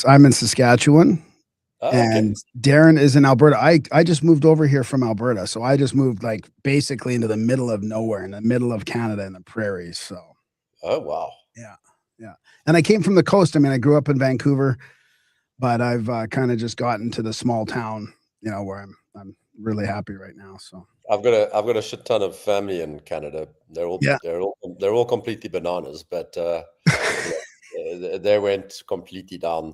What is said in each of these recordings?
I'm in Saskatchewan, Oh, okay. and Darren is in Alberta. I just moved over here from Alberta, so I just moved, like, basically into the middle of nowhere, in the middle of Canada in the prairies, so Oh, wow. yeah, yeah, and I came from the coast. I mean, I grew up in Vancouver, but I've, kinda just gotten to the small town, where I'm really happy right now, so I've got a shit ton of family in Canada. yeah. They're all completely bananas, but you they went completely down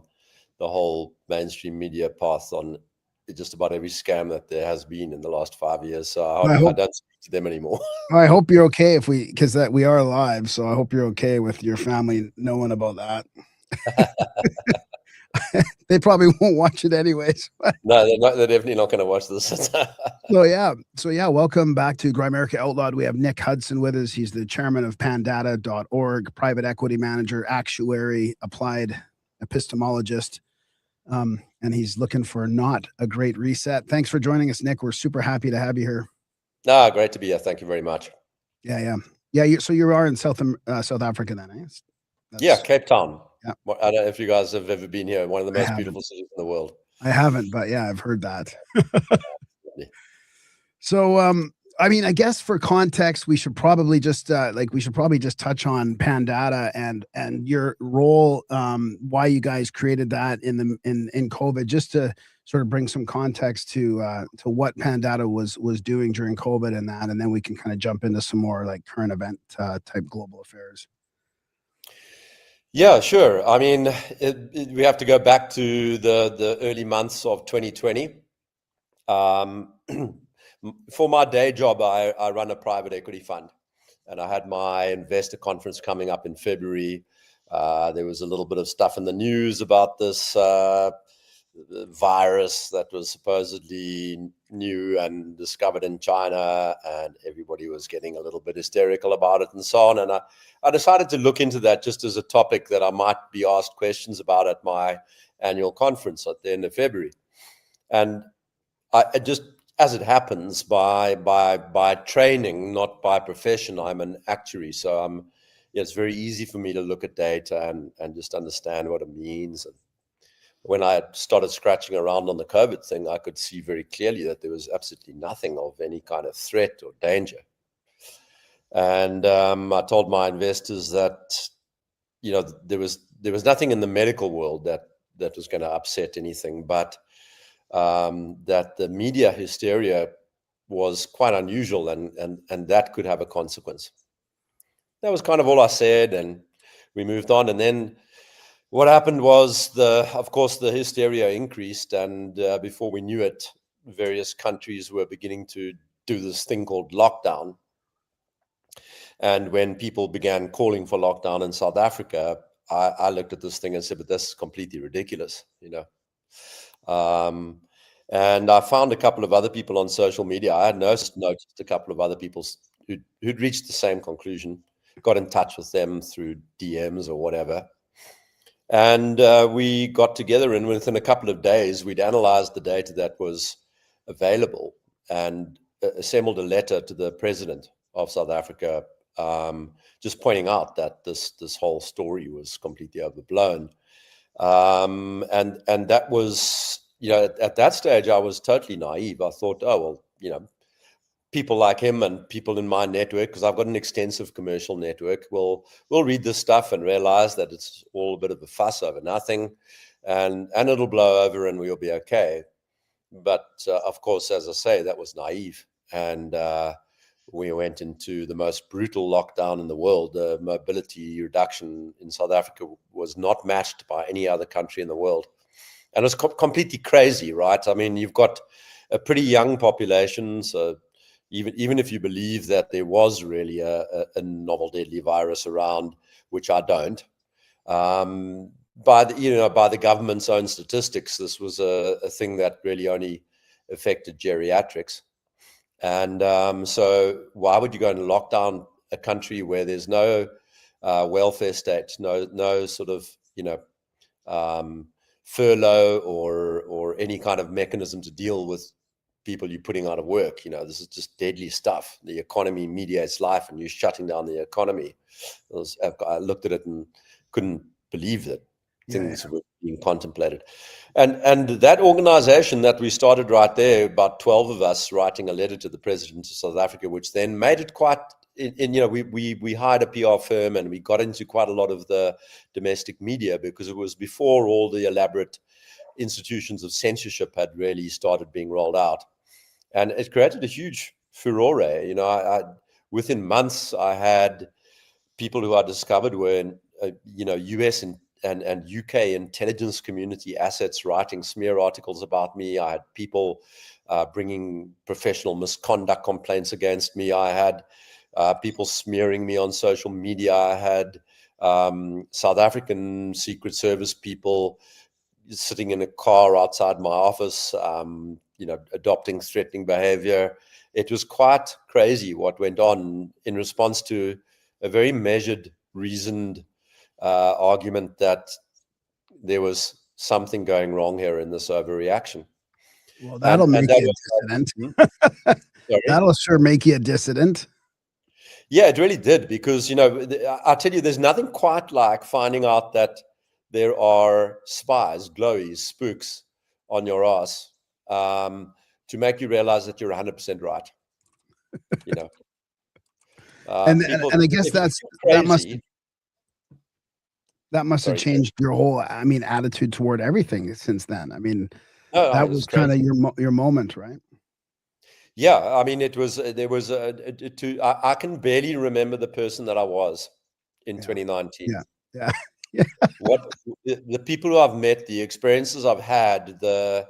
the whole mainstream media path on just about every scam that there has been in the last 5 years. So I I hope don't speak to them anymore. I hope you're okay if because that we are alive, so I hope you're okay with your family knowing about that. They probably won't watch it anyways. No, they're not. They're definitely not going to watch this. So yeah, welcome back to Grimerica Outlawed. We have Nick Hudson with us. He's the chairman of pandata.org, private equity manager, actuary, applied epistemologist, and he's looking for not a great reset. Thanks for joining us, Nick. We're super happy to have you here. No, great to be here. Thank you very much. Yeah, yeah, yeah. So you are in South Africa then, eh? Yeah, That's Cape Town. yeah. I don't know if you guys have ever been here. One of the I most haven't. beautiful cities in the world. I haven't, but yeah, I've heard that. Yeah. So, I mean, I guess for context, we should probably just touch on Pandata and your role, why you guys created that in COVID, just to sort of bring some context to what Pandata was doing during COVID and that, and then we can kind of jump into some more like current event type global affairs. Yeah, sure. I mean, we have to go back to the early months of 2020. For my day job, I run a private equity fund, and I had my investor conference coming up in February. There was a little bit of stuff in the news about this virus that was supposedly new and discovered in China, and everybody was getting a little bit hysterical about it and so on. And I decided to look into that just as a topic that I might be asked questions about at my annual conference at the end of February. And I just, as it happens, by training, not by profession, I'm an actuary. So it's very easy for me to look at data and just understand what it means. And when I started scratching around on the COVID thing, I could see very clearly that there was absolutely nothing of any kind of threat or danger. And I told my investors that there was nothing in the medical world that was going to upset anything, but that the media hysteria was quite unusual, and that could have a consequence. That was kind of all I said, and we moved on. And then what happened was, of course, the hysteria increased, and before we knew it, various countries were beginning to do this thing called lockdown. And when people began calling for lockdown in South Africa, I looked at this thing and said, "But this is completely ridiculous," And I found a couple of other people on social media. I had noticed a couple of other people who'd reached the same conclusion, got in touch with them through DMs or whatever. And we got together, and within a couple of days, we'd analyzed the data that was available and assembled a letter to the president of South Africa, just pointing out that this whole story was completely overblown. And that was, at that stage, I was totally naive. I thought, oh, well, people like him and people in my network, because I've got an extensive commercial network, will read this stuff and realize that it's all a bit of a fuss over nothing, and it'll blow over and we'll be okay. But of course, as I say, that was naive. And we went into the most brutal lockdown in the world. The mobility reduction in South Africa was not matched by any other country in the world. And it was completely crazy, right? I mean, you've got a pretty young population, so even if you believe that there was really a novel deadly virus around, which I don't, by the government's own statistics, this was a thing that really only affected geriatrics. And so why would you go and lock down a country where there's no welfare state, no sort of furlough or any kind of mechanism to deal with people you're putting out of work? This is just deadly stuff. The economy mediates life, and you're shutting down the economy. I looked at it and couldn't believe it. things were being contemplated. And that organization that we started right there, about 12 of us writing a letter to the president of South Africa, which then made it quite, we hired a PR firm and we got into quite a lot of the domestic media because it was before all the elaborate institutions of censorship had really started being rolled out. And it created a huge furore. Within months, I had people who I discovered were in, US and UK intelligence community assets writing smear articles about me. I had people bringing professional misconduct complaints against me. I had people smearing me on social media. I had South African Secret Service people sitting in a car outside my office, adopting threatening behavior. It was quite crazy what went on in response to a very measured, reasoned argument that there was something going wrong here in this overreaction. Well, that'll make you a dissident. That'll sure make you a dissident. Yeah, it really did, because, I tell you, there's nothing quite like finding out that there are spies, glowies, spooks on your ass to make you realize that you're 100% right. And I guess that must have changed your whole, attitude toward everything since then. That was kind of your moment, right? Yeah, I can barely remember the person that I was in 2019. Yeah. What the people who I've met, the experiences I've had, the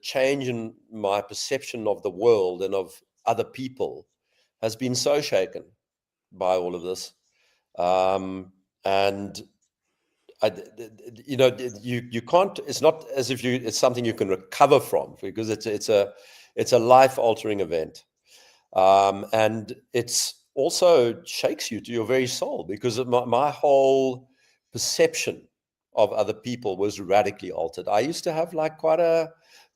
change in my perception of the world and of other people has been so shaken by all of this. And you can't, it's not as if it's something you can recover from, because it's a life-altering event. And it's also shakes you to your very soul, because of my whole perception of other people was radically altered. I used to have like quite a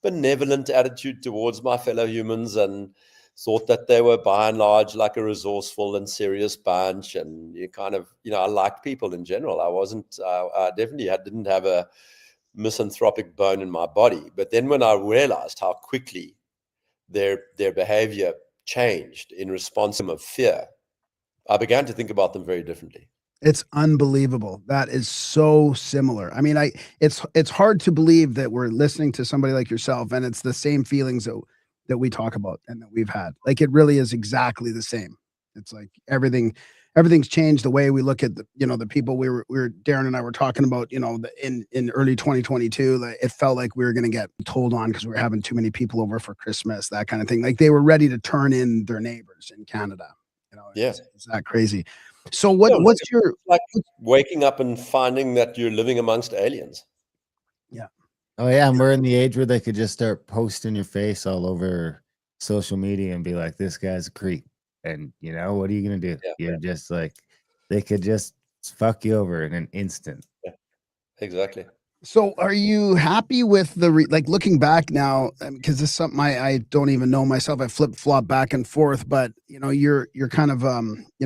benevolent attitude towards my fellow humans, and thought that they were by and large like a resourceful and serious bunch. And you kind of, I liked people in general. I definitely didn't have a misanthropic bone in my body. But then when I realized how quickly their behavior changed in response to fear, I began to think about them very differently. It's unbelievable. That is so similar. It's hard to believe that we're listening to somebody like yourself, and it's the same feelings that we talk about and that we've had. Like, it really is exactly the same. It's like everything's changed. The way we look at the people we were Darren and I were talking about, in early 2022, like, it felt like we were going to get told on because we were having too many people over for Christmas, that kind of thing. Like, they were ready to turn in their neighbors in Canada. It's that crazy. So what's your, like waking up and finding that you're living amongst aliens? Yeah. Oh yeah, and we're in the age where they could just start posting your face all over social media and be like, "This guy's a creep," and what are you gonna do? You're just like, they could just fuck you over in an instant. Yeah, exactly. So are you happy with like looking back now? Because this is something I don't even know myself. I flip-flop back and forth, but you're kind of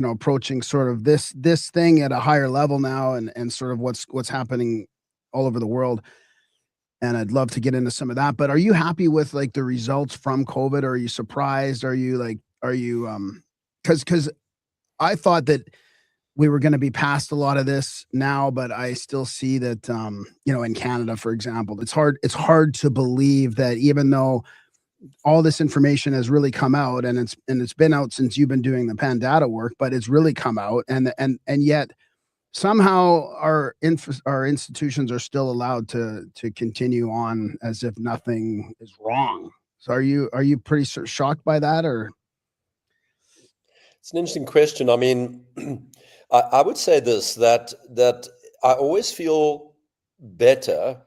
approaching sort of this thing at a higher level now, and sort of what's happening all over the world. And I'd love to get into some of that. But are you happy with like the results from COVID? Or are you surprised? Because I thought that we were going to be past a lot of this now, but I still see that, in Canada, for example, it's hard to believe that, even though all this information has really come out, and it's been out since you've been doing the Pandata work, but it's really come out, and yet somehow our institutions are still allowed to continue on as if nothing is wrong. So are you pretty shocked by that, or? It's an interesting question. I would say this, that I always feel better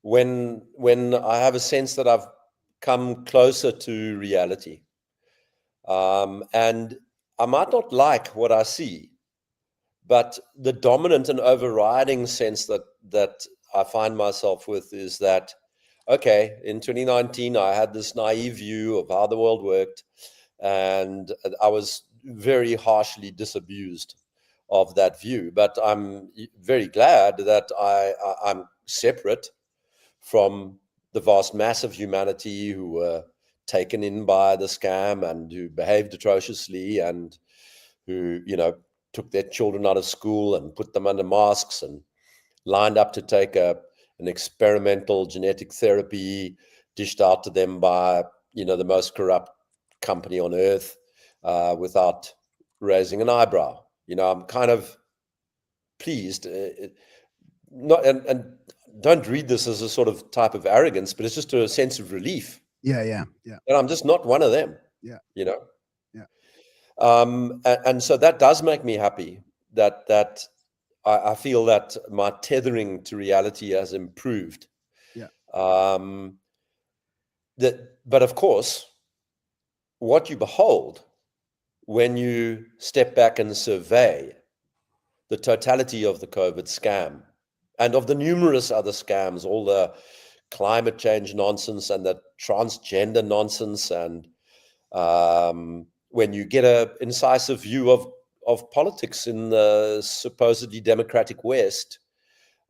when I have a sense that I've come closer to reality. And I might not like what I see, but the dominant and overriding sense that I find myself with is that, okay, in 2019, I had this naive view of how the world worked, and I was very harshly disabused of that view. But I'm very glad that I'm separate from the vast mass of humanity who were taken in by the scam and who behaved atrociously and who, took their children out of school and put them under masks and lined up to take an experimental genetic therapy dished out to them by, the most corrupt company on earth, without raising an eyebrow. I'm kind of pleased, not and don't read this as a sort of type of arrogance, but it's just a sense of relief. Yeah. And I'm just not one of them. Yeah. Yeah. And so that does make me happy that I feel that my tethering to reality has improved. Yeah. But of course, what you behold when you step back and survey the totality of the COVID scam and of the numerous other scams, all the climate change nonsense and the transgender nonsense, and when you get an incisive view of politics in the supposedly democratic West,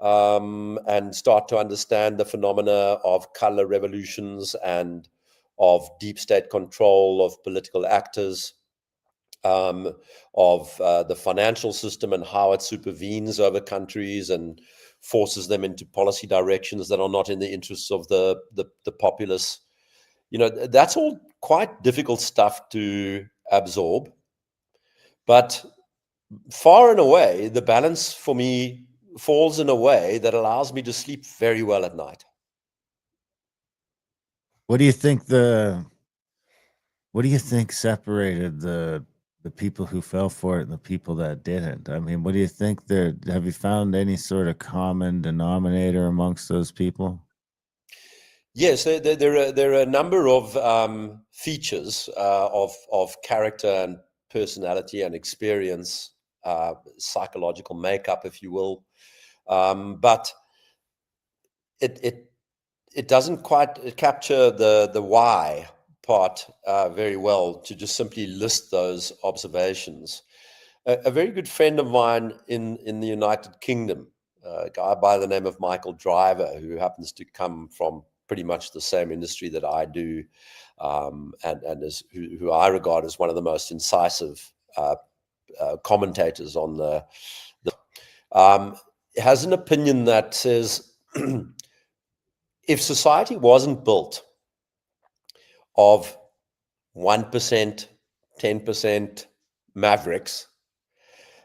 and start to understand the phenomena of color revolutions and of deep state control of political actors, of the financial system and how it supervenes over countries and forces them into policy directions that are not in the interests of the populace. That's all quite difficult stuff to absorb. But far and away, the balance for me falls in a way that allows me to sleep very well at night. What do you think separated the people who fell for it and the people that didn't? I mean, what do you think have you found any sort of common denominator amongst those people? Yes, there are a number of features of character and personality and experience, psychological makeup, if you will, but it doesn't quite capture the why part very well to just simply list those observations. A very good friend of mine in the United Kingdom, a guy by the name of Michael Driver, who happens to come from pretty much the same industry that I do, and who I regard as one of the most incisive commentators on the has an opinion that says if society wasn't built of 1%, 10% mavericks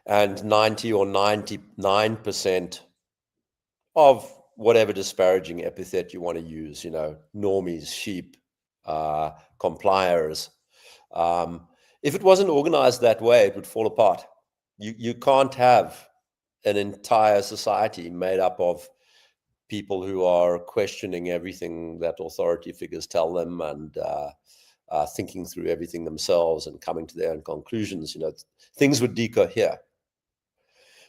and 90 or 99% of whatever disparaging epithet you want to use, normies, sheep, compliers. If it wasn't organized that way, it would fall apart. You can't have an entire society made up of people who are questioning everything that authority figures tell them and thinking through everything themselves and coming to their own conclusions. Things would decohere.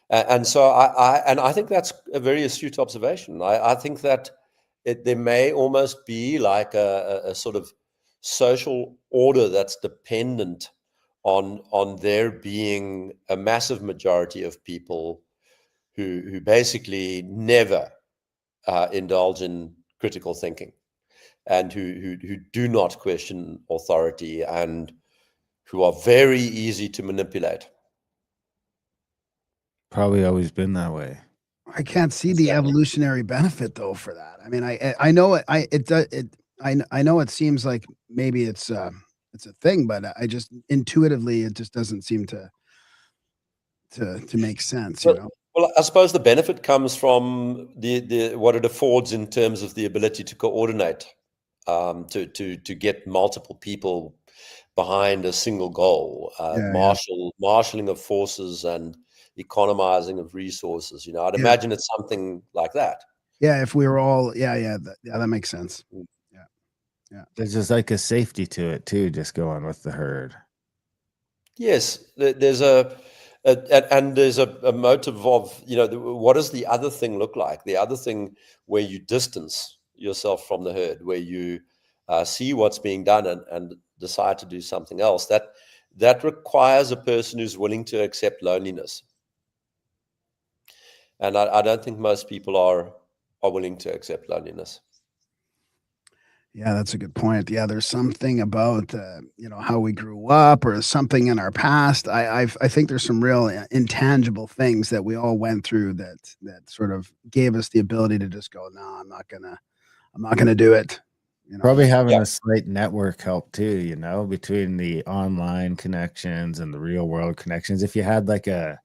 And so I think that's a very astute observation. I think that there may almost be like a sort of social order that's dependent on there being a massive majority of people who basically never indulge in critical thinking and who do not question authority and who are very easy to manipulate. Probably always been that way. I can't see the evolutionary benefit though for that. I mean, I know I know it seems like maybe it's a thing, but I just intuitively it just doesn't seem to make sense, Well, I suppose the benefit comes from the what it affords in terms of the ability to coordinate, to get multiple people behind a single goal, marshalling of forces and economizing of resources. I'd imagine it's something like that. Yeah, if we were all, that makes sense. Yeah. There's just like a safety to it too, just going with the herd. Yes, there's a motive of, what does the other thing look like? The other thing where you distance yourself from the herd, where you see what's being done and decide to do something else. That requires a person who's willing to accept loneliness. And I don't think most people are willing to accept loneliness. Yeah, that's a good point. Yeah, there's something about how we grew up, or something in our past. I think there's some real intangible things that we all went through that sort of gave us the ability to just go, no, I'm not gonna do it. Probably having a slight network help too, between the online connections and the real world connections. If you had like a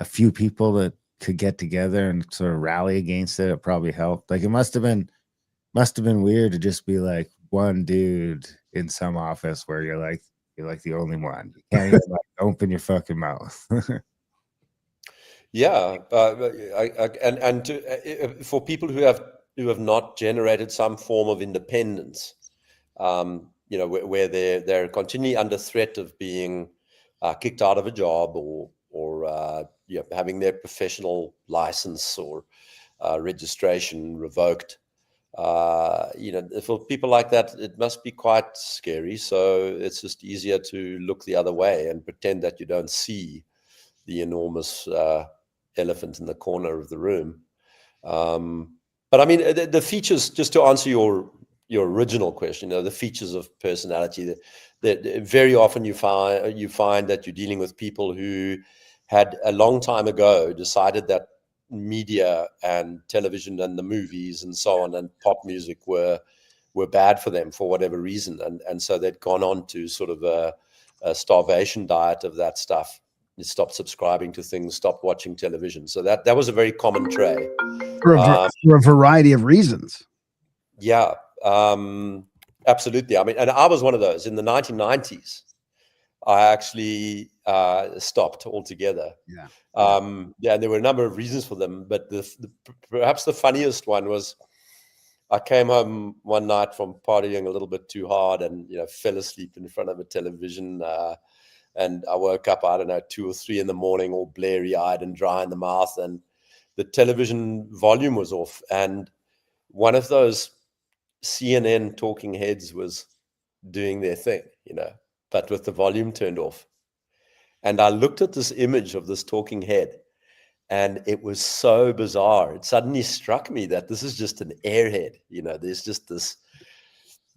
few people that could get together and sort of rally against it, it probably helped. Like it must have been weird to just be like one dude in some office where you're like the only one. You can't even like open your fucking mouth. Yeah, for people who have not generated some form of independence, where they're continually under threat of being kicked out of a job, or having their professional license or registration revoked. For people like that, it must be quite scary. So it's just easier to look the other way and pretend that you don't see the enormous elephant in the corner of the room. But I mean, the features, just to answer your original question, the features of personality, that very often you find that you're dealing with people who had a long time ago decided that media and television and the movies and so on and pop music were bad for them for whatever reason, and so they'd gone on to sort of a starvation diet of that stuff. You stopped subscribing to things, stopped watching television. So that was a very common trait for a variety of reasons. Yeah, absolutely. I mean, and I was one of those in the 1990s. I actually stopped altogether. Yeah. And there were a number of reasons for them, but perhaps the funniest one was I came home one night from partying a little bit too hard, and fell asleep in front of a television. And I woke up, I don't know, 2 or 3 in the morning, all blary-eyed and dry in the mouth, and the television volume was off, and one of those CNN talking heads was doing their thing, but with the volume turned off. And I looked at this image of this talking head, and it was so bizarre. It suddenly struck me that this is just an airhead. There's just this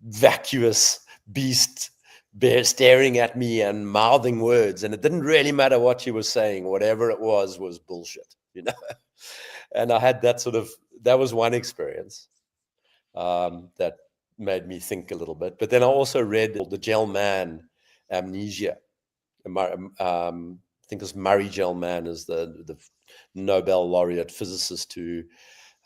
vacuous beast staring at me and mouthing words, and it didn't really matter what she was saying. Whatever it was bullshit, And I had that was one experience that made me think a little bit. But then I also read the Gell-Mann amnesia. I think it was Murray Gell-Mann is the Nobel laureate physicist who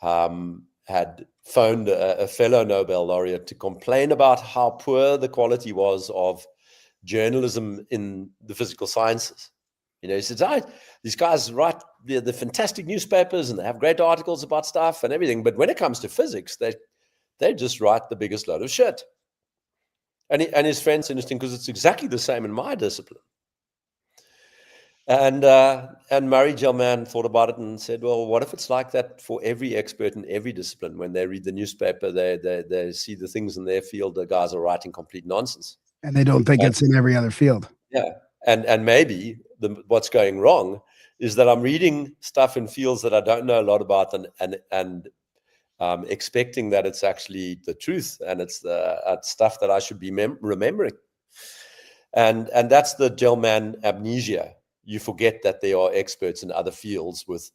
had phoned a fellow Nobel laureate to complain about how poor the quality was of journalism in the physical sciences. He said, these guys write the fantastic newspapers and they have great articles about stuff and everything, but when it comes to physics, they just write the biggest load of shit. And his friend's interesting because it's exactly the same in my discipline. And Murray Gell-Mann thought about it and said, well, what if it's like that for every expert in every discipline? When they read the newspaper, they see the things in their field, the guys are writing complete nonsense. And they don't think it's in every other field. Yeah. And maybe what's going wrong is that I'm reading stuff in fields that I don't know a lot about, and expecting that it's actually the truth, and it's the stuff that I should be remembering. And that's the Gell-Mann amnesia. You forget that there are experts in other fields with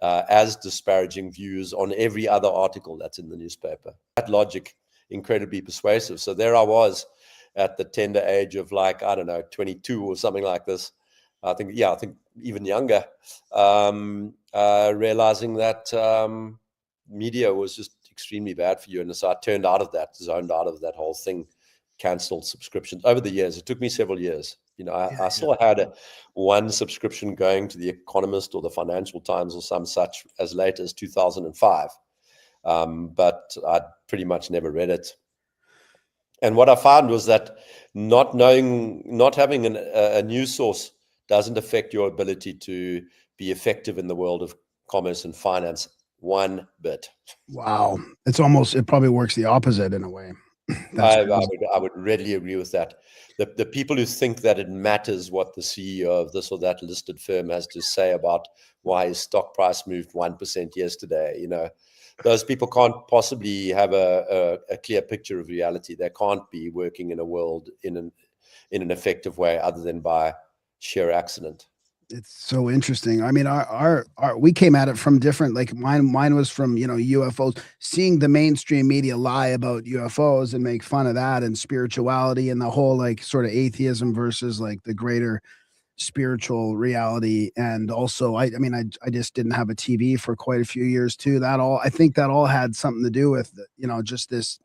as disparaging views on every other article that's in the newspaper. That logic, incredibly persuasive. So there I was at the tender age of 22 or something like this. I think even younger, realizing that media was just extremely bad for you. And so I turned out of that, zoned out of that whole thing, canceled subscriptions over the years. It took me several years. I still had one subscription going to The Economist or the Financial Times or some such as late as 2005. But I pretty much never read it. And what I found was that not having a news source doesn't affect your ability to be effective in the world of commerce and finance one bit. Wow. It probably works the opposite in a way. I would readily agree with that. The people who think that it matters what the CEO of this or that listed firm has to say about why his stock price moved 1% yesterday, you know, those people can't possibly have a clear picture of reality. They can't be working in a world in an effective way other than by sheer accident. It's so interesting. I mean, our we came at it from different, like mine was from, you know, UFOs, seeing the mainstream media lie about UFOs and make fun of that, and spirituality and the whole like sort of atheism versus like the greater spiritual reality. And also I mean, I just didn't have a TV for quite a few years too. I think that all had something to do with, you know, just this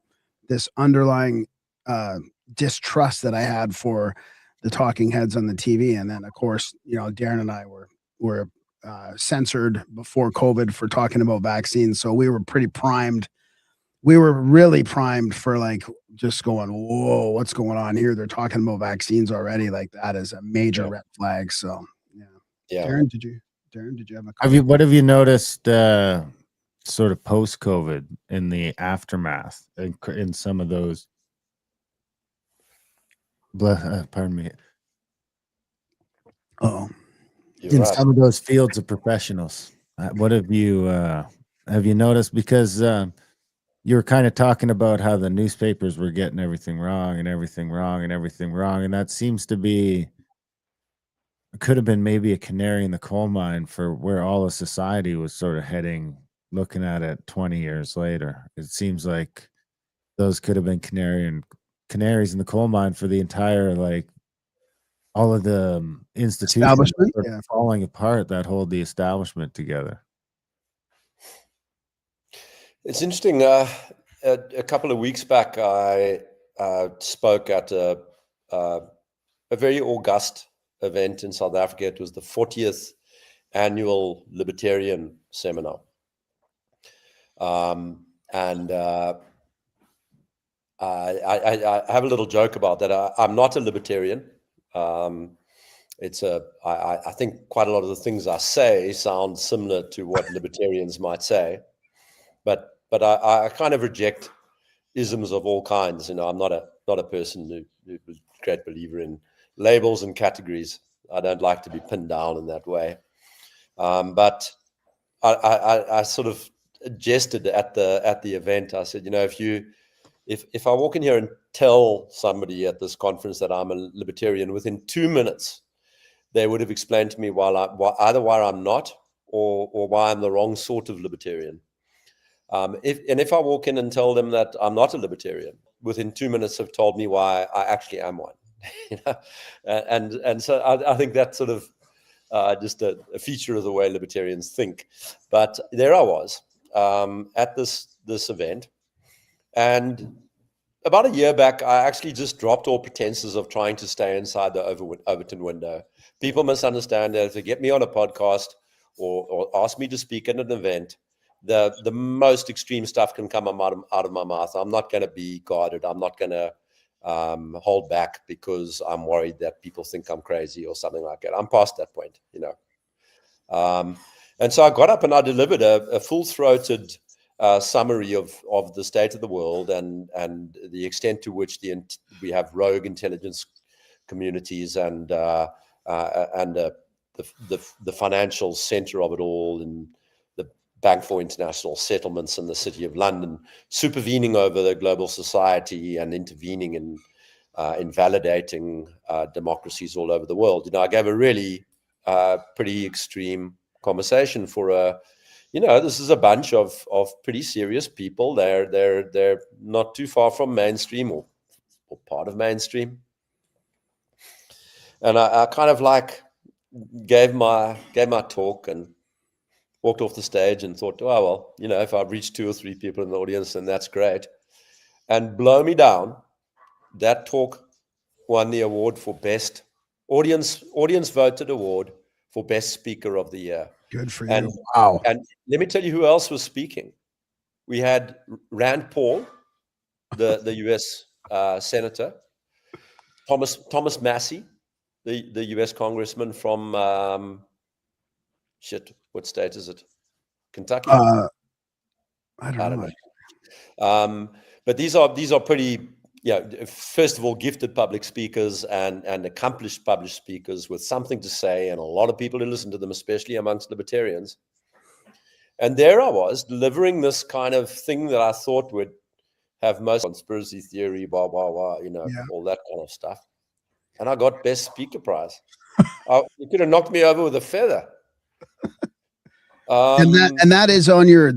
underlying distrust that I had for the talking heads on the TV. And then of course, you know, Darren and I were censored before COVID for talking about vaccines. So we were pretty primed. We were really primed for like just going, whoa, what's going on here? They're talking about vaccines already. Like that is a major red flag. So yeah. Darren, did you have a what have you noticed sort of post-COVID in the aftermath in some of those pardon me. In some of those fields of professionals, what have you noticed? Because you were kind of talking about how the newspapers were getting everything wrong, and that seems to be, could have been maybe a canary in the coal mine for where all of society was sort of heading, looking at it 20 years later. It seems like those could have been canaries in the coal mine for the entire, like, all of the institutions falling apart that hold the establishment together. It's interesting. A couple of weeks back, I spoke at a very august event in South Africa. It was the 40th annual Libertarian seminar. And I have a little joke about that. I'm not a libertarian. I think quite a lot of the things I say sound similar to what libertarians might say, but I kind of reject isms of all kinds. You know, I'm not a person who's a great believer in labels and categories. I don't like to be pinned down in that way. But I sort of jested at the event. I said, you know, if I walk in here and tell somebody at this conference that I'm a libertarian, within 2 minutes, they would have explained to me either why I'm not or why I'm the wrong sort of libertarian. If I walk in and tell them that I'm not a libertarian, within 2 minutes have told me why I actually am one. You know? And so I think that's sort of just a feature of the way libertarians think. But there I was at this event. And about a year back, I actually just dropped all pretenses of trying to stay inside the Overton window. People misunderstand that if they get me on a podcast or ask me to speak at an event, the most extreme stuff can come out of my mouth. I'm not going to be guarded. I'm not going to hold back because I'm worried that people think I'm crazy or something like that. I'm past that point, you know. And so I got up and I delivered a full-throated summary of the state of the world and the extent to which we have rogue intelligence communities and the financial center of it all, and the Bank for International Settlements in the City of London supervening over the global society and intervening in invalidating democracies all over the world. You know, I gave a really pretty extreme conversation for you know, this is a bunch of pretty serious people. They're not too far from mainstream or part of mainstream. And I kind of like gave my talk and walked off the stage and thought, oh, well, you know, if I've reached 2 or 3 people in the audience, then that's great. And blow me down, that talk won the award for best audience voted award for best speaker of the year. Good for you. Wow. And let me tell you who else was speaking. We had Rand Paul, the U.S. Senator, Thomas Massey, the U.S. Congressman from what state is it? Kentucky? I don't know. But these are pretty, first of all, gifted public speakers and accomplished public speakers with something to say, and a lot of people who listen to them, especially amongst libertarians. And there I was delivering this kind of thing that I thought would have most conspiracy theory, blah, blah, blah, all that kind of stuff. And I got best speaker prize. You could have knocked me over with a feather. And that is on your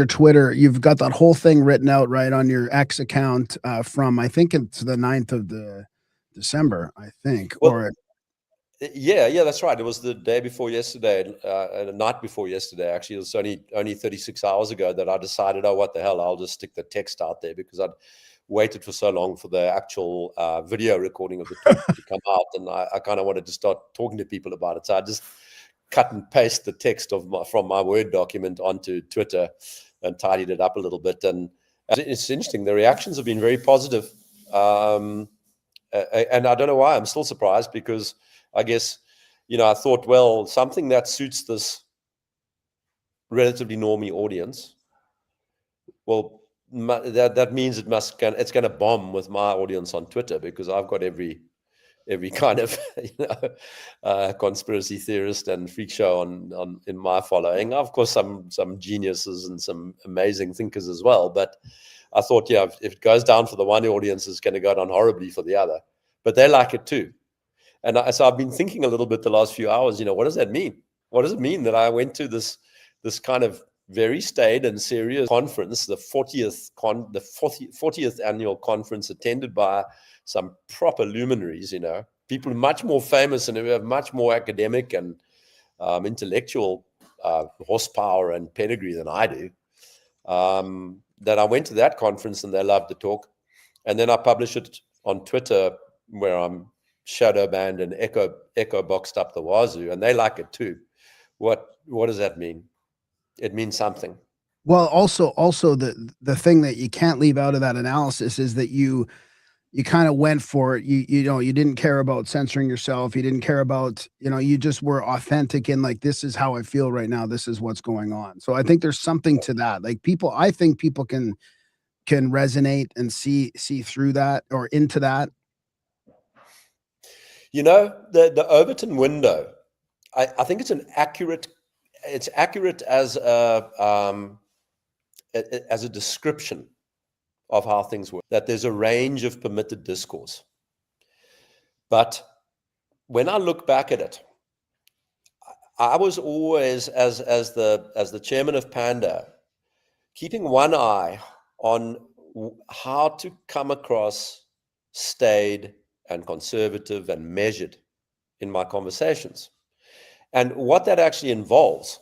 Twitter. You've got that whole thing written out right on your X account from, I think it's the 9th of December, I think. Well, yeah, that's right. It was the day before yesterday, the night before yesterday. Actually, it was only 36 hours ago that I decided, oh, what the hell, I'll just stick the text out there, because I'd waited for so long for the actual video recording of the talk to come out, and I kind of wanted to start talking to people about it. So I just cut and paste the text from my Word document onto Twitter and tidied it up a little bit. And it's interesting. The reactions have been very positive. And I don't know why. I'm still surprised, because I guess, I thought, well, something that suits this relatively normie audience, well, that means it's going to bomb with my audience on Twitter, because I've got every kind of conspiracy theorist and freak show in my following. Of course, some geniuses and some amazing thinkers as well. But I thought, if it goes down for the one audience, it's going to go down horribly for the other. But they like it too. And so I've been thinking a little bit the last few hours. What does that mean? What does it mean that I went to this kind of very staid and serious conference, the 40th annual conference, attended by some proper luminaries, people much more famous and who have much more academic and intellectual horsepower and pedigree than I do, that I went to that conference and they loved the talk. And then I publish it on Twitter, where I'm shadow banned and echo boxed up the wazoo, and they like it too. What does that mean? It means something. Well, also the thing that you can't leave out of that analysis is that you kind of went for it. You didn't care about censoring yourself. You didn't care about, you just were authentic in, like, this is how I feel right now. This is what's going on. So I think there's something to that. Like, I think people can resonate and see through that or into that. The Overton window, I think it's accurate as a description of how things work, that there's a range of permitted discourse. But when I look back at it, I was always, as the chairman of Panda, keeping one eye on how to come across staid and conservative and measured in my conversations. And what that actually involves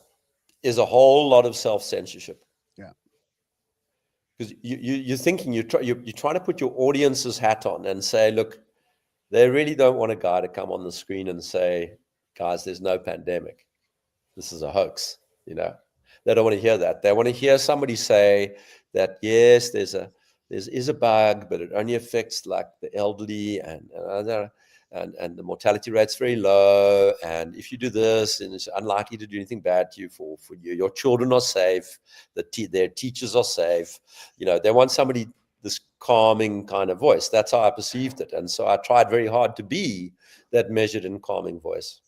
is a whole lot of self-censorship. Yeah. Because you're thinking, you're trying to put your audience's hat on and say, look, they really don't want a guy to come on the screen and say, guys, there's no pandemic. This is a hoax. They don't want to hear that. They want to hear somebody say that, yes, there is a bug, but it only affects like the elderly and the mortality rate's very low. And if you do this, and it's unlikely to do anything bad to you for you. Your children are safe. Their teachers are safe. They want somebody, this calming kind of voice. That's how I perceived it. And so I tried very hard to be that measured and calming voice.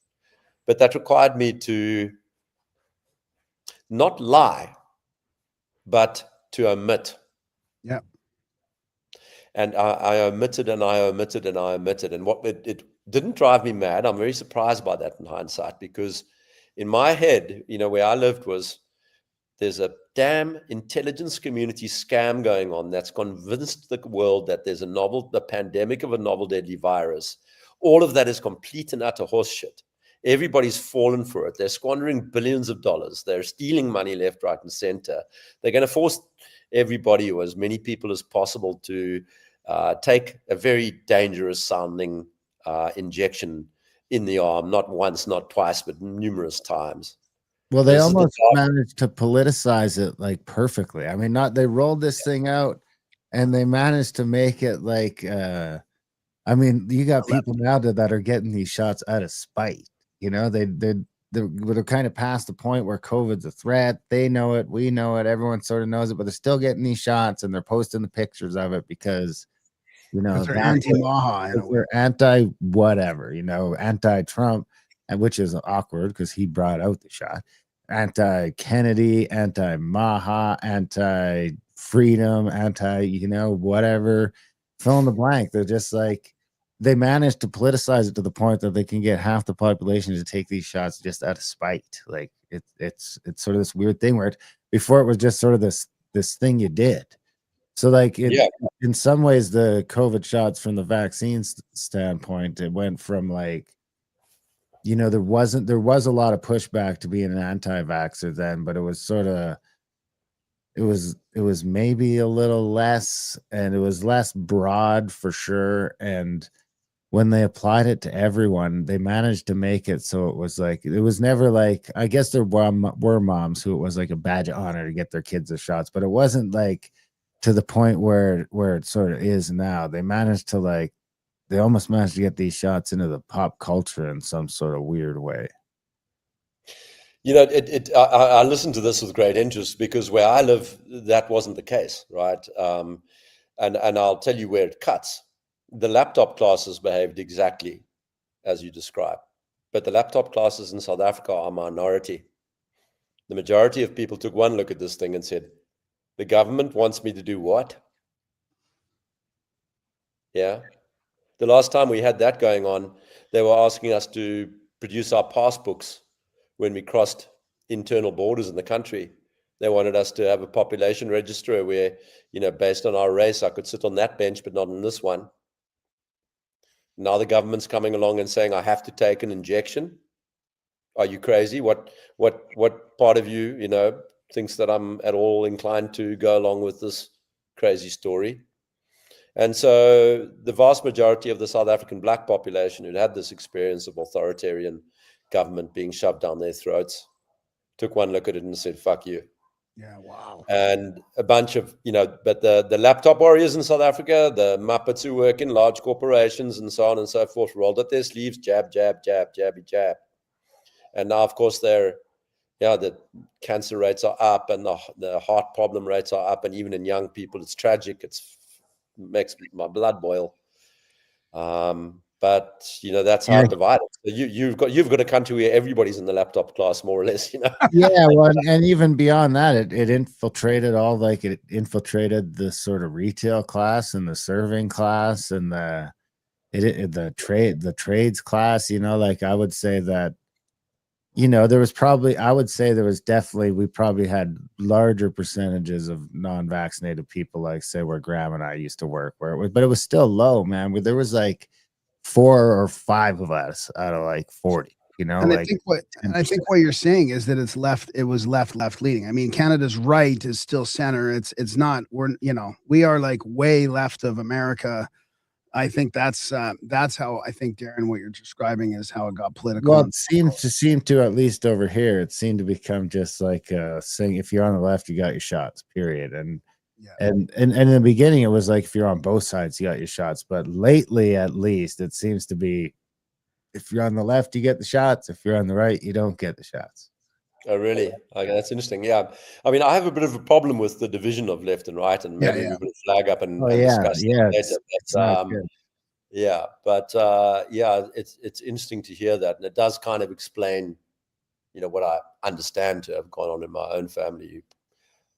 But that required me to not lie, but to omit. Yeah. And I omitted and I omitted and I omitted. And what it didn't drive me mad. I'm very surprised by that in hindsight, because in my head, where I lived there's a damn intelligence community scam going on that's convinced the world that there's the pandemic of a novel deadly virus. All of that is complete and utter horseshit. Everybody's fallen for it. They're squandering billions of dollars. They're stealing money left, right, and center. They're going to force everybody, or as many people as possible, to take a very dangerous sounding injection in the arm, not once, not twice, but numerous times. Well, they almost managed to politicize it like perfectly. I mean, they rolled this thing out and they managed to make it like, you got people now that are getting these shots out of spite. They they're kind of past the point where COVID's a threat. They know it, we know it, everyone sort of knows it, but they're still getting these shots and they're posting the pictures of it because, you know, they're anti-Maha, they're anti whatever, you know, anti-Trump, and which is awkward because he brought out the shot. Anti-Kennedy, anti-Maha, anti-freedom, you know, whatever. Fill in the blank. They're just like, they managed to politicize it to the point that they can get half the population to take these shots just out of spite. Like it's sort of this weird thing where before it was just sort of this thing you did. So like in some ways, the COVID shots from the vaccine standpoint, it went from like, you know, there was a lot of pushback to being an anti-vaxxer then, but it was sort of, it was maybe a little less, and it was less broad for sure. And when they applied it to everyone, they managed to make it so it was like, it was never like, I guess there were moms who it was like a badge of honor to get their kids the shots, but it wasn't like to the point where it sort of is now. They managed to like, they almost managed to get these shots into the pop culture in some sort of weird way. You know, I listened to this with great interest because where I live, that wasn't the case, right? And I'll tell you where it cuts. The laptop classes behaved exactly as you described, but the laptop classes in South Africa are a minority. The majority of people took one look at this thing and said, the government wants me to do what? Yeah. The last time we had that going on, they were asking us to produce our passbooks when we crossed internal borders in the country. They wanted us to have a population register where, you know, based on our race, I could sit on that bench, but not on this one. Now the government's coming along and saying, I have to take an injection. Are you crazy? What part of you, you know, thinks that I'm at all inclined to go along with this crazy story? And so the vast majority of the South African black population who'd had this experience of authoritarian government being shoved down their throats took one look at it and said, fuck you. Yeah, wow. And a bunch of, you know, but the laptop warriors in South Africa, the Muppets who work in large corporations and so on and so forth, rolled up their sleeves, jab, jab, jab, jabby, jab. And now, of course, the cancer rates are up and the heart problem rates are up. And even in young people, it's tragic. It makes my blood boil. But you know, that's how divided. So you've got a country where everybody's in the laptop class, more or less, you know. Yeah, well, and even beyond that, it infiltrated it infiltrated the sort of retail class and the serving class and the trades class. You know, like I would say that, you know, we probably had larger percentages of non-vaccinated people, like say where Graham and I used to work, but it was still low, man. Where there was like 4 or 5 of us out of like 40, you know. And like, I think what you're saying is that it was left leading. I mean, Canada's right is still center. It's not, we are like way left of America. I think that's how I think, Darren, what you're describing is how it got political. Well, it seemed to at least over here, it seemed to become just like saying if you're on the left, you got your shots, period. And in the beginning, it was like if you're on both sides, you got your shots. But lately, at least, it seems to be if you're on the left, you get the shots. If you're on the right, you don't get the shots. Oh, really? Okay, that's interesting. Yeah. I mean, I have a bit of a problem with the division of left and right, and maybe we will flag up and discuss that later. It's interesting to hear that. And it does kind of explain, you know, what I understand to have gone on in my own family,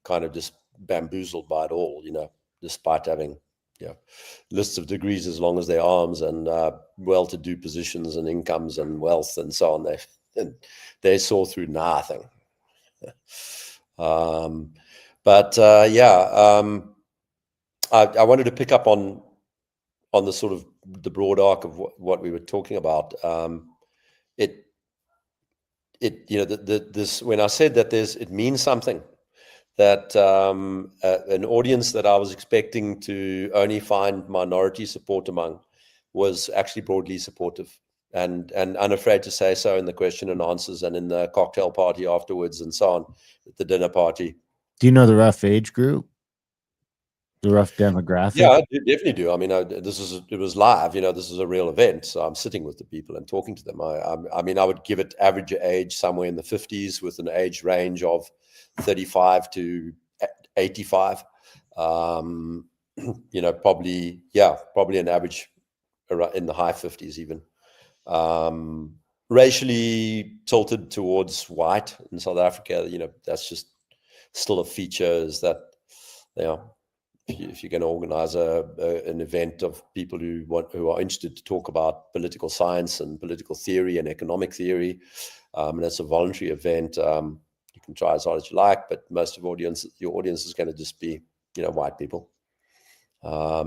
kind of just bamboozled by it all, you know, despite having lists of degrees as long as their arms and well-to-do positions and incomes and wealth and so on. They saw through nothing. I wanted to pick up on the sort of the broad arc of what we were talking about. This when I said that it means something. That an audience that I was expecting to only find minority support among was actually broadly supportive and unafraid to say so in the question and answers and in the cocktail party afterwards and so on, at the dinner party. Do you know the rough age group? The rough demographic. Yeah, I definitely do. I mean, it was live. This is a real event, so I'm sitting with the people and talking to them. I mean, I would give it average age somewhere in the 50s, with an age range of 35 to 85. Probably an average in the high 50s even. Racially tilted towards white in South Africa. That's just still a feature, is that, if you're going to organize an event of people who are interested to talk about political science and political theory and economic theory, and it's a voluntary event, you can try as hard as you like, but most of your audience is going to just be, white people. Yeah,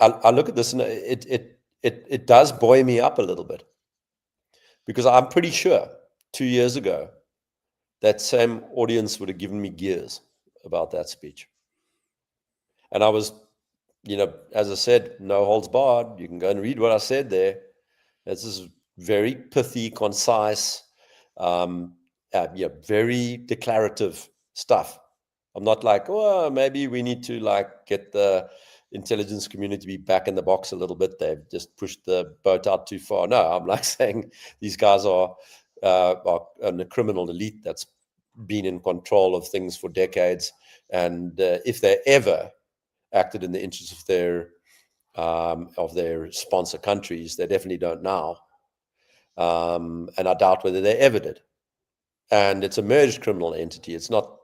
I look at this and it does buoy me up a little bit, because I'm pretty sure 2 years ago that same audience would have given me gears about that speech. And I was, as I said, no holds barred. You can go and read what I said there. This is very pithy, concise, very declarative stuff. I'm not like, oh, maybe we need to get the intelligence community to be back in the box a little bit. They've just pushed the boat out too far. No, I'm like saying these guys are a criminal elite that's been in control of things for decades, and if they ever acted in the interests of their sponsor countries, they definitely don't now, and I doubt whether they ever did. And it's a merged criminal entity. It's not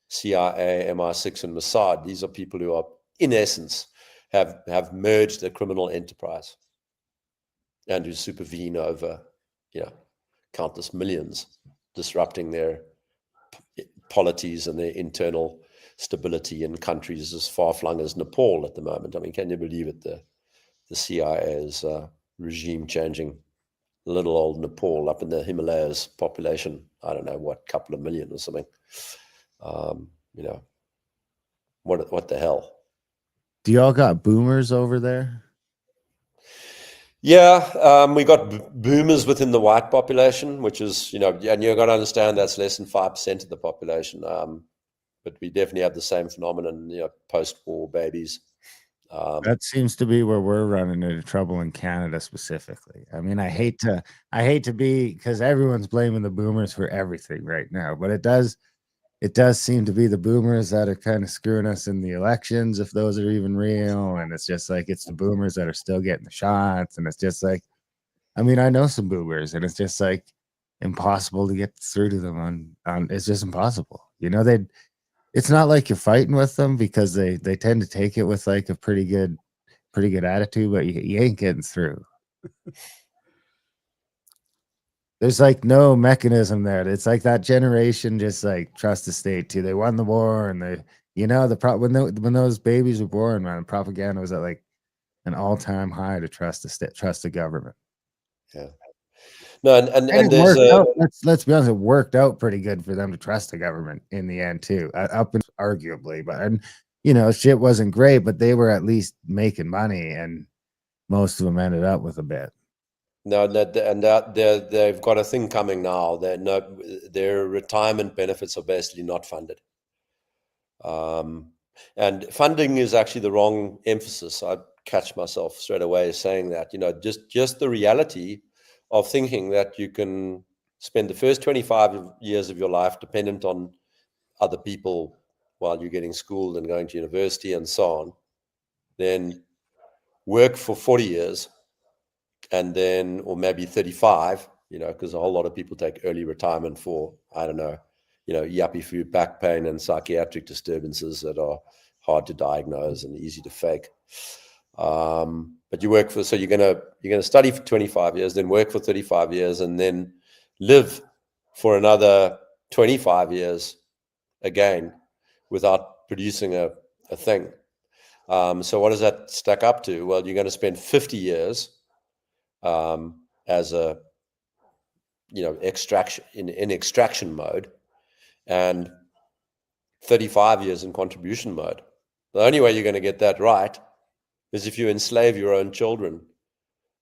CIA, MI6, and Mossad. These are people who are, in essence, have merged a criminal enterprise and who supervene over, countless millions, disrupting their polities and their internal stability in countries as far-flung as Nepal at the moment. I mean, can you believe it? The CIA is regime-changing little old Nepal up in the Himalayas, population, I don't know what, couple of million or something. What the hell? Do y'all got boomers over there? Yeah, we got boomers within the white population, which is, and you've got to understand that's less than 5% of the population. But we definitely have the same phenomenon, post-war babies. That seems to be where we're running into trouble in Canada specifically. I mean, I hate to be, because everyone's blaming the boomers for everything right now, but it does seem to be the boomers that are kind of screwing us in the elections, if those are even real. And it's just like, it's the boomers that are still getting the shots. And it's just like, I mean, I know some boomers, and it's just like impossible to get through to them on it's just impossible. It's not like you're fighting with them, because they tend to take it with like a pretty good attitude, but you ain't getting through. There's like no mechanism there. It's like that generation just like trust the state too. They won the war, and when those babies were born, man, propaganda was at like an all-time high to trust the government. Yeah. No, and there's let's be honest, it worked out pretty good for them to trust the government in the end too, up and arguably, but shit wasn't great, but they were at least making money, and most of them ended up with a bit. No, and they've got a thing coming now. Their retirement benefits are basically not funded. And funding is actually the wrong emphasis. I catch myself straight away saying that, just the reality of thinking that you can spend the first 25 years of your life dependent on other people while you're getting schooled and going to university and so on, then work for 40 years, and then, or maybe 35, because a whole lot of people take early retirement for, I don't know, yuppie food, back pain, and psychiatric disturbances that are hard to diagnose and easy to fake. But you work so you're gonna study for 25 years, then work for 35 years, and then live for another 25 years again without producing a thing. So what does that stack up to? Well, you're going to spend 50 years as a extraction in extraction mode, and 35 years in contribution mode. The only way you're going to get that right is if you enslave your own children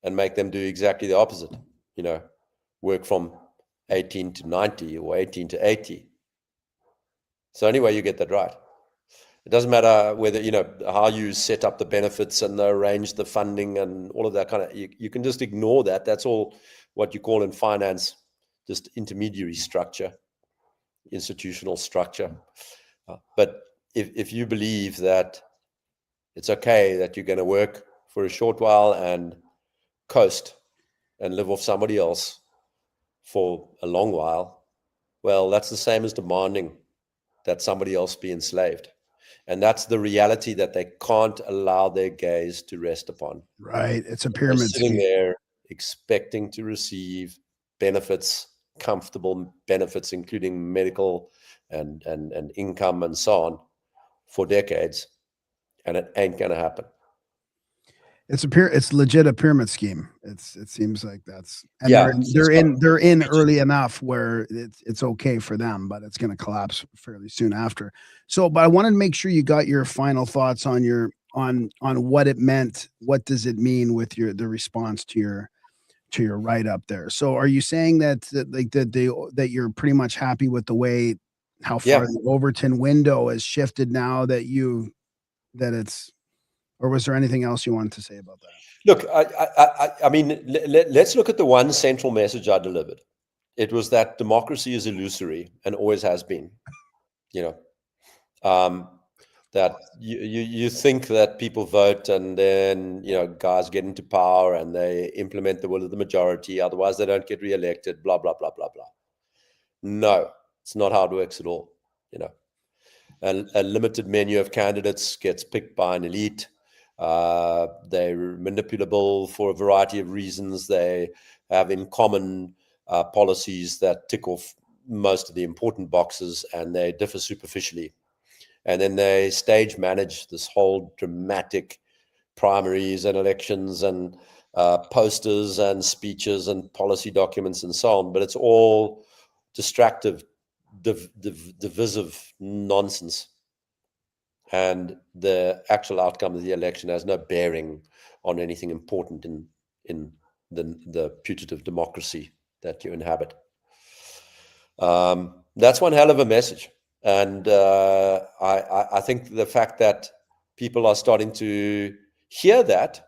and make them do exactly the opposite. Work from 18 to 90 or 18 to 80. It's the only way you get that right. It doesn't matter whether, how you set up the benefits and arrange the funding and all of that kind of, you can just ignore that. That's all what you call in finance, just intermediary structure, institutional structure. But if you believe that it's okay that you're going to work for a short while and coast and live off somebody else for a long while, well, that's the same as demanding that somebody else be enslaved. And that's the reality that they can't allow their gaze to rest upon. Right. It's a pyramid They're sitting scheme. there expecting to receive benefits, comfortable benefits, including medical and income and so on, for decades. And it ain't going to happen. It's legit a pyramid scheme. It seems like that's, and Yeah, they're in early enough where it's okay for them, but it's going to collapse fairly soon after. So, but I wanted to make sure you got your final thoughts on on what it meant. What does it mean with the response to your write up there? So, are you saying that you're pretty much happy with the way how far the Overton window has shifted now that it's, or was there anything else you wanted to say about that? Look, I mean, let's look at the one central message I delivered. It was that democracy is illusory and always has been. That you think that people vote and then guys get into power and they implement the will of the majority. Otherwise, they don't get reelected. Blah blah blah blah blah. No, it's not how it works at all. A limited menu of candidates gets picked by an elite. They're manipulable for a variety of reasons. They have in common policies that tick off most of the important boxes, and they differ superficially. And then they stage manage this whole dramatic primaries and elections and posters and speeches and policy documents and so on. But it's all distractive, divisive nonsense. And the actual outcome of the election has no bearing on anything important in the putative democracy that you inhabit. That's one hell of a message. And I think the fact that people are starting to hear that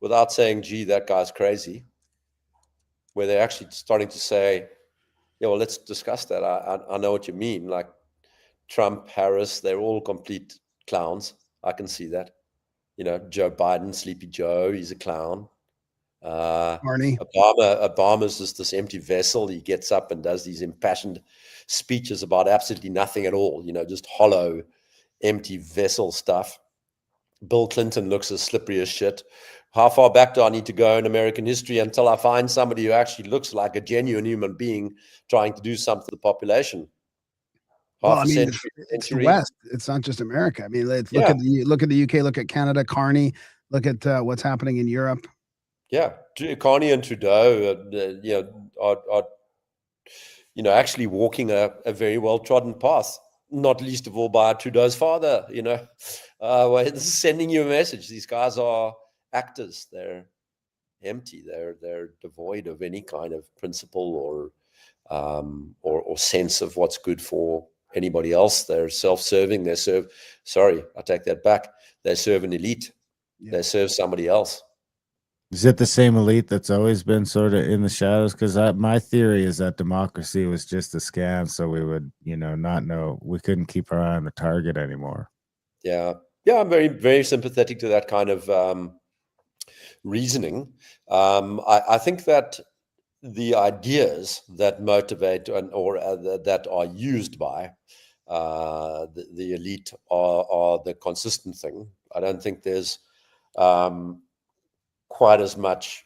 without saying, gee, that guy's crazy, where they're actually starting to say, yeah, well, let's discuss that. I know what you mean. Like Trump, Harris, they're all complete clowns. I can see that. Joe Biden, Sleepy Joe, he's a clown. Barney. Obama's just this empty vessel. He gets up and does these impassioned speeches about absolutely nothing at all, just hollow, empty vessel stuff. Bill Clinton looks as slippery as shit. How far back do I need to go in American history until I find somebody who actually looks like a genuine human being trying to do something for the population? Well, I mean, it's the West. It's not just America. I mean, look at the UK, look at Canada, Carney, look at what's happening in Europe. Yeah, Carney and Trudeau, are actually walking a very well trodden path. Not least of all by Trudeau's father. This is sending you a message. These guys are actors. They're empty. They're devoid of any kind of principle or sense of what's good for anybody else. They're self-serving. Sorry, I take that back. They serve an elite. Yeah. They serve somebody else. Is it the same elite that's always been sort of in the shadows? Because my theory is that democracy was just a scam, so we would, not know. We couldn't keep our eye on the target anymore. Yeah, I'm very, very sympathetic to that kind of reasoning. I think that the ideas that motivate or that are used by the elite are the consistent thing. I don't think there's quite as much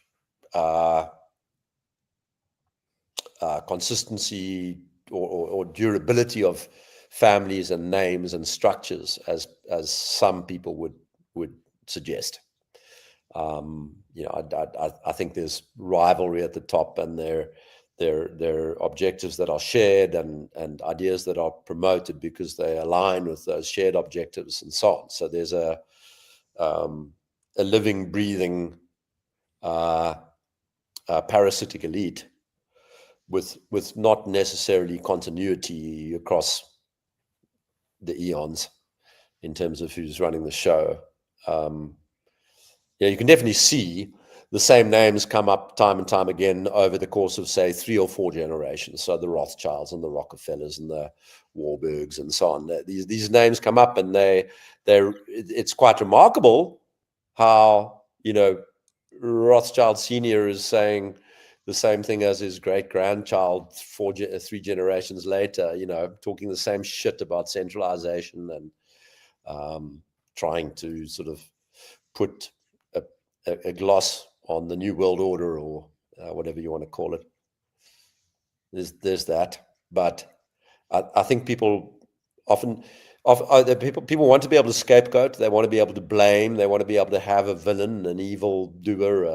consistency or durability of families and names and structures as some people would suggest. I think there's rivalry at the top, and there are objectives that are shared and ideas that are promoted because they align with those shared objectives and so on. So there's a living, breathing parasitic elite with not necessarily continuity across eons in terms of who's running the show. Yeah, you can definitely see the same names come up time and time again over the course of, say, 3 or 4 generations. So the Rothschilds and the Rockefellers and the Warburgs and so on. These names come up, and it's quite remarkable how, you know, Rothschild Senior is saying the same thing as his great-grandchild 3 generations later, you know, talking the same shit about centralization and trying to sort of put a gloss on the New World Order, or whatever you want to call it. There's that. But I think people often people want to be able to scapegoat. They want to be able to blame. They want to be able to have a villain, an evil doer,